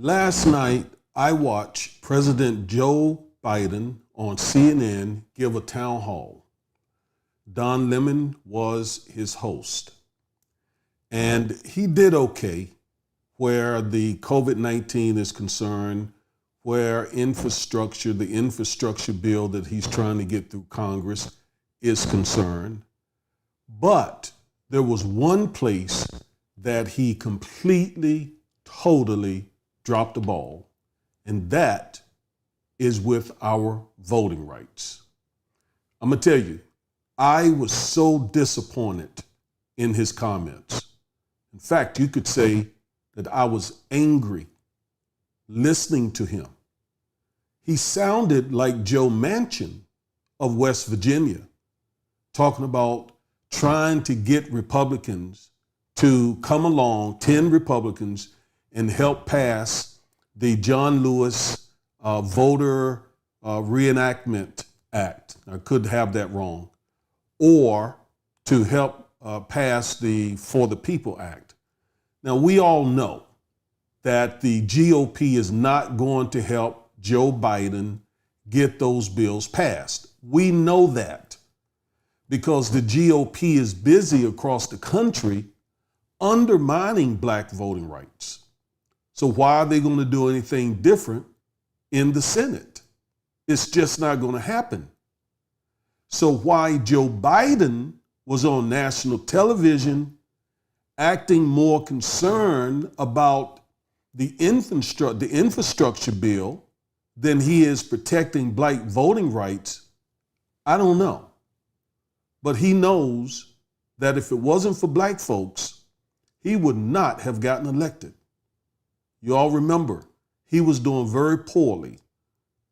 Last night, I watched President Joe Biden on CNN give a town hall. Don Lemon was his host. And he did okay where the COVID-19 is concerned, where the infrastructure bill that he's trying to get through Congress is concerned. But there was one place that he completely, totally dropped the ball, and that is with our voting rights. I'm gonna tell you, I was so disappointed in his comments. In fact, you could say that I was angry listening to him. He sounded like Joe Manchin of West Virginia, talking about trying to get Republicans to come along, 10 Republicans, and help pass the John Lewis Voter Reenactment Act. I could have that wrong. Or to help pass the For the People Act. Now, we all know that the GOP is not going to help Joe Biden get those bills passed. We know that because the GOP is busy across the country undermining black voting rights. So why are they going to do anything different in the Senate? It's just not going to happen. So why Joe Biden was on national television acting more concerned about the infrastructure bill than he is protecting black voting rights, I don't know. But he knows that if it wasn't for black folks, he would not have gotten elected. You all remember, he was doing very poorly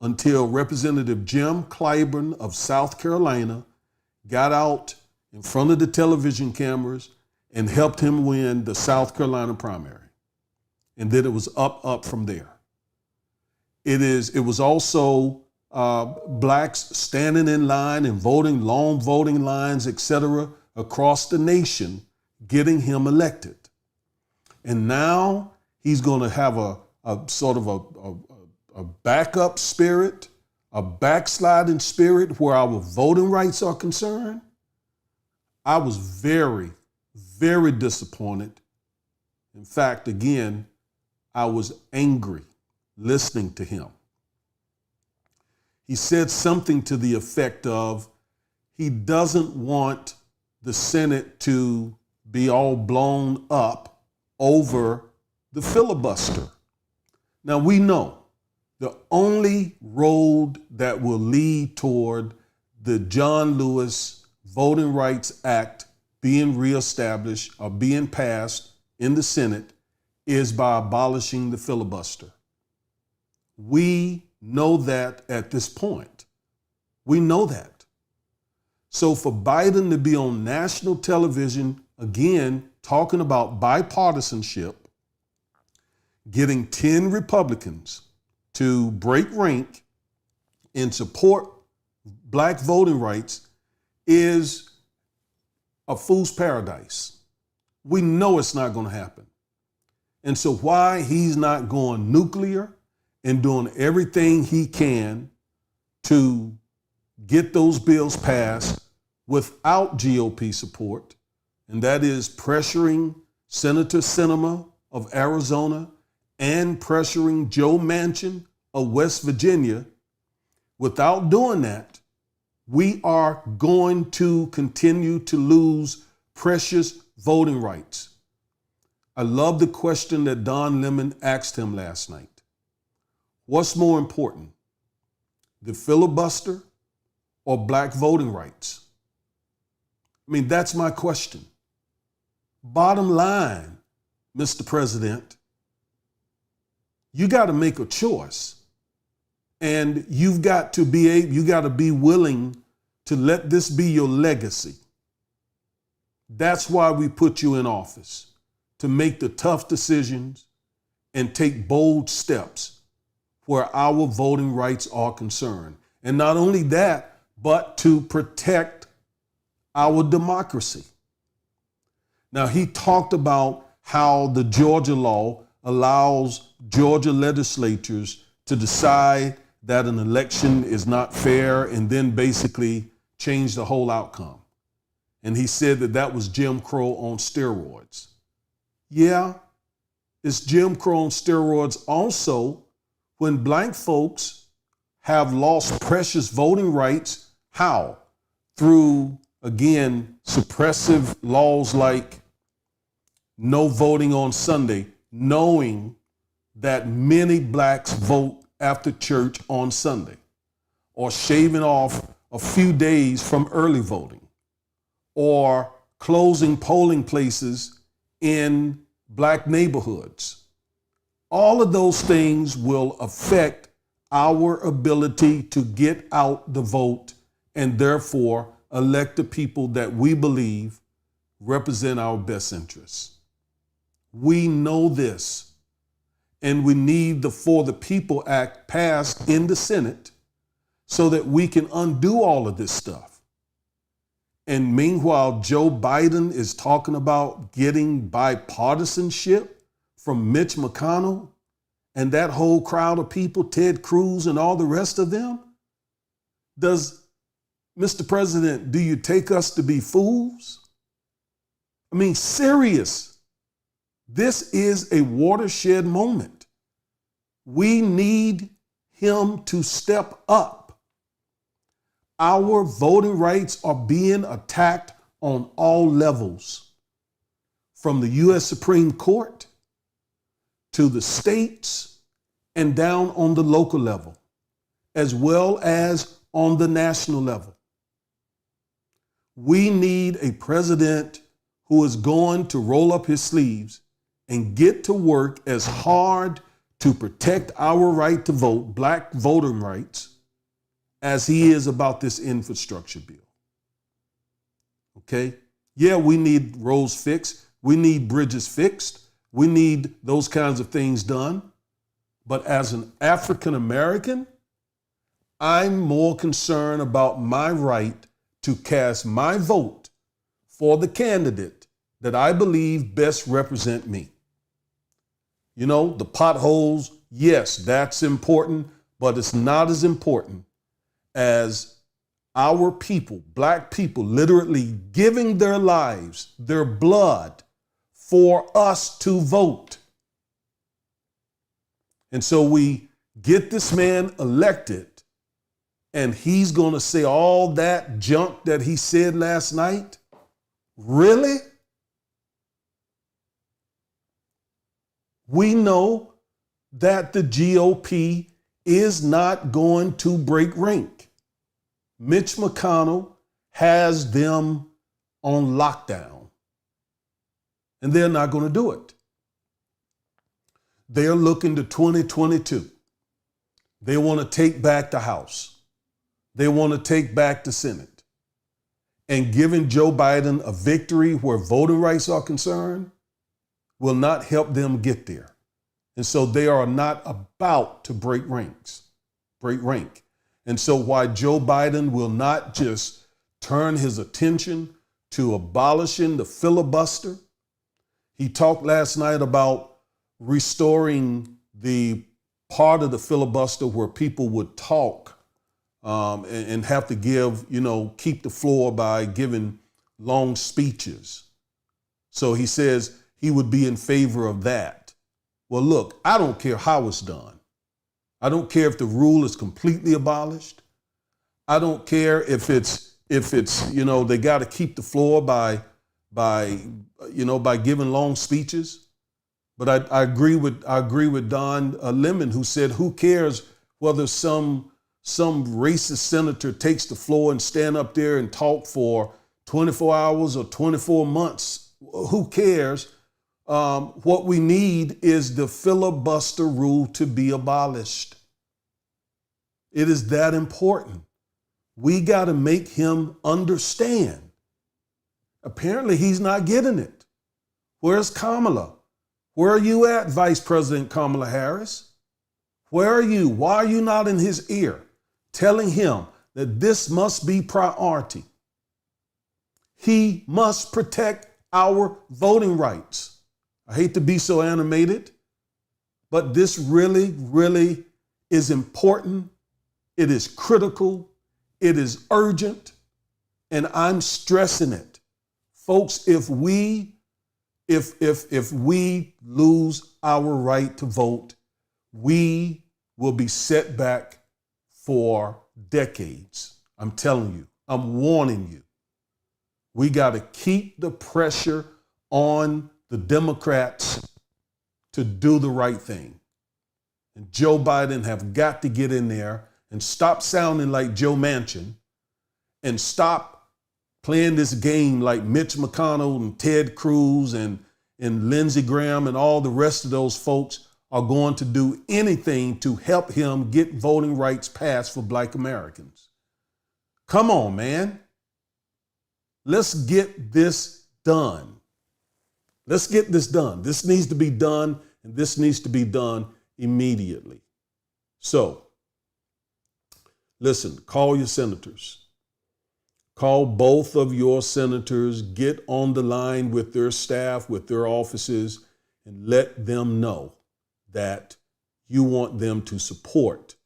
until Representative Jim Clyburn of South Carolina got out in front of the television cameras and helped him win the South Carolina primary. And then it was up from there. It was also blacks standing in line and voting, long voting lines, etc., across the nation, getting him elected. And now he's going to have a sort of a backup spirit, a backsliding spirit where our voting rights are concerned. I was very, very disappointed. In fact, again, I was angry listening to him. He said something to the effect of he doesn't want the Senate to be all blown up over the filibuster. Now we know the only road that will lead toward the John Lewis Voting Rights Act being reestablished or being passed in the Senate is by abolishing the filibuster. We know that at this point. We know that. So for Biden to be on national television, again, talking about bipartisanship, getting 10 Republicans to break rank and support black voting rights is a fool's paradise. We know it's not going to happen. And so why he's not going nuclear and doing everything he can to get those bills passed without GOP support, and that is pressuring Senator Sinema of Arizona and pressuring Joe Manchin of West Virginia. Without doing that, we are going to continue to lose precious voting rights. I love the question that Don Lemon asked him last night. What's more important, the filibuster or black voting rights? I mean, that's my question. Bottom line, Mr. President, you got to make a choice. And you got to be willing to let this be your legacy. That's why we put you in office, to make the tough decisions and take bold steps where our voting rights are concerned. And not only that, but to protect our democracy. Now, he talked about how the Georgia law allows Georgia legislatures to decide that an election is not fair and then basically change the whole outcome. And he said that that was Jim Crow on steroids. Yeah, it's Jim Crow on steroids also when black folks have lost precious voting rights. How? Through, again, suppressive laws like no voting on Sunday, knowing that many blacks vote after church on Sunday, or shaving off a few days from early voting, or closing polling places in black neighborhoods. All of those things will affect our ability to get out the vote and therefore elect the people that we believe represent our best interests. We know this, and we need the For the People Act passed in the Senate so that we can undo all of this stuff. And meanwhile, Joe Biden is talking about getting bipartisanship from Mitch McConnell and that whole crowd of people, Ted Cruz and all the rest of them. Does, Mr. President, do you take us to be fools? I mean, serious. This is a watershed moment. We need him to step up. Our voting rights are being attacked on all levels, from the U.S. Supreme Court to the states and down on the local level, as well as on the national level. We need a president who is going to roll up his sleeves and get to work as hard to protect our right to vote, black voting rights, as he is about this infrastructure bill. Okay? Yeah, we need roads fixed. We need bridges fixed. We need those kinds of things done. But as an African American, I'm more concerned about my right to cast my vote for the candidate that I believe best represent me. You know, the potholes, yes, that's important, but it's not as important as our people, black people, literally giving their lives, their blood for us to vote. And so we get this man elected, and he's going to say all that junk that he said last night? Really? We know that the GOP is not going to break rank. Mitch McConnell has them on lockdown, and they're not going to do it. They're looking to 2022. They want to take back the House. They want to take back the Senate. And giving Joe Biden a victory where voting rights are concerned will not help them get there. And so they are not about to break rank. And so why Joe Biden will not just turn his attention to abolishing the filibuster. He talked last night about restoring the part of the filibuster where people would talk and have to give, keep the floor by giving long speeches. So he says he would be in favor of that. Well, look, I don't care how it's done. I don't care if the rule is completely abolished. I don't care if it's they got to keep the floor by giving long speeches. But I agree with Don Lemon, who said, who cares whether some racist senator takes the floor and stand up there and talk for 24 hours or 24 months? Who cares? What we need is the filibuster rule to be abolished. It is that important. We got to make him understand. Apparently, he's not getting it. Where's Kamala? Where are you at, Vice President Kamala Harris? Where are you? Why are you not in his ear telling him that this must be priority? He must protect our voting rights. I hate to be so animated, But this really, really is important. It is critical. It is urgent. And I'm stressing it. Folks, if we lose our right to vote, we will be set back for decades. I'm telling you, I'm warning you. We got to keep the pressure on the Democrats to do the right thing. And Joe Biden have got to get in there and stop sounding like Joe Manchin and stop playing this game like Mitch McConnell and Ted Cruz and Lindsey Graham and all the rest of those folks are going to do anything to help him get voting rights passed for Black Americans. Come on, man. Let's get this done. Let's get this done. This needs to be done, and this needs to be done immediately. So, listen, call your senators. Call both of your senators, get on the line with their staff, with their offices, and let them know that you want them to support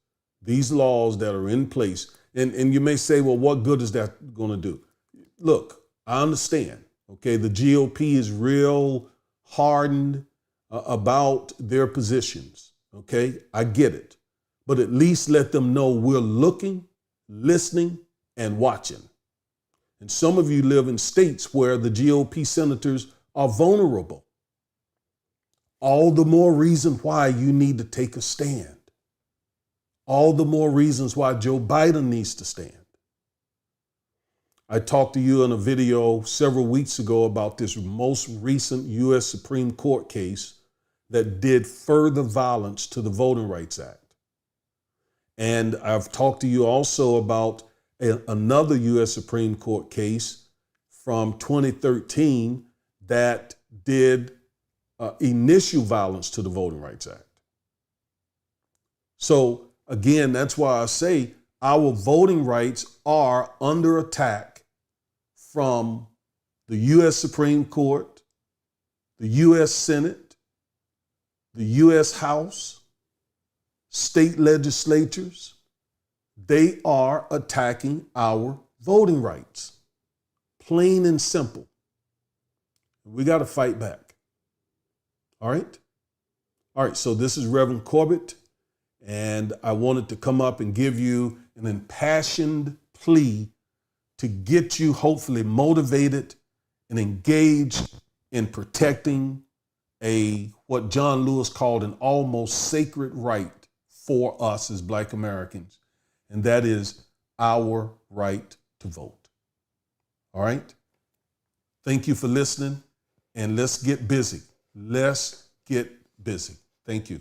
these laws that are in place. And you may say, well, what good is that going to do? Look, I understand, okay? The GOP is real hardened about their positions, okay? I get it. But at least let them know we're looking, listening, and watching. And some of you live in states where the GOP senators are vulnerable. All the more reason why you need to take a stand. All the more reasons why Joe Biden needs to stand. I talked to you in a video several weeks ago about this most recent U.S. Supreme Court case that did further violence to the Voting Rights Act. And I've talked to you also about another U.S. Supreme Court case from 2013 that did initial violence to the Voting Rights Act. So again, that's why I say our voting rights are under attack from the U.S. Supreme Court, the U.S. Senate, the U.S. House, state legislatures. They are attacking our voting rights, plain and simple. We got to fight back. All right? All right, so this is Reverend Corbett, and I wanted to come up and give you an impassioned plea to get you hopefully motivated and engaged in protecting what John Lewis called an almost sacred right for us as Black Americans, and that is our right to vote. All right? Thank you for listening, and let's get busy. Let's get busy. Thank you.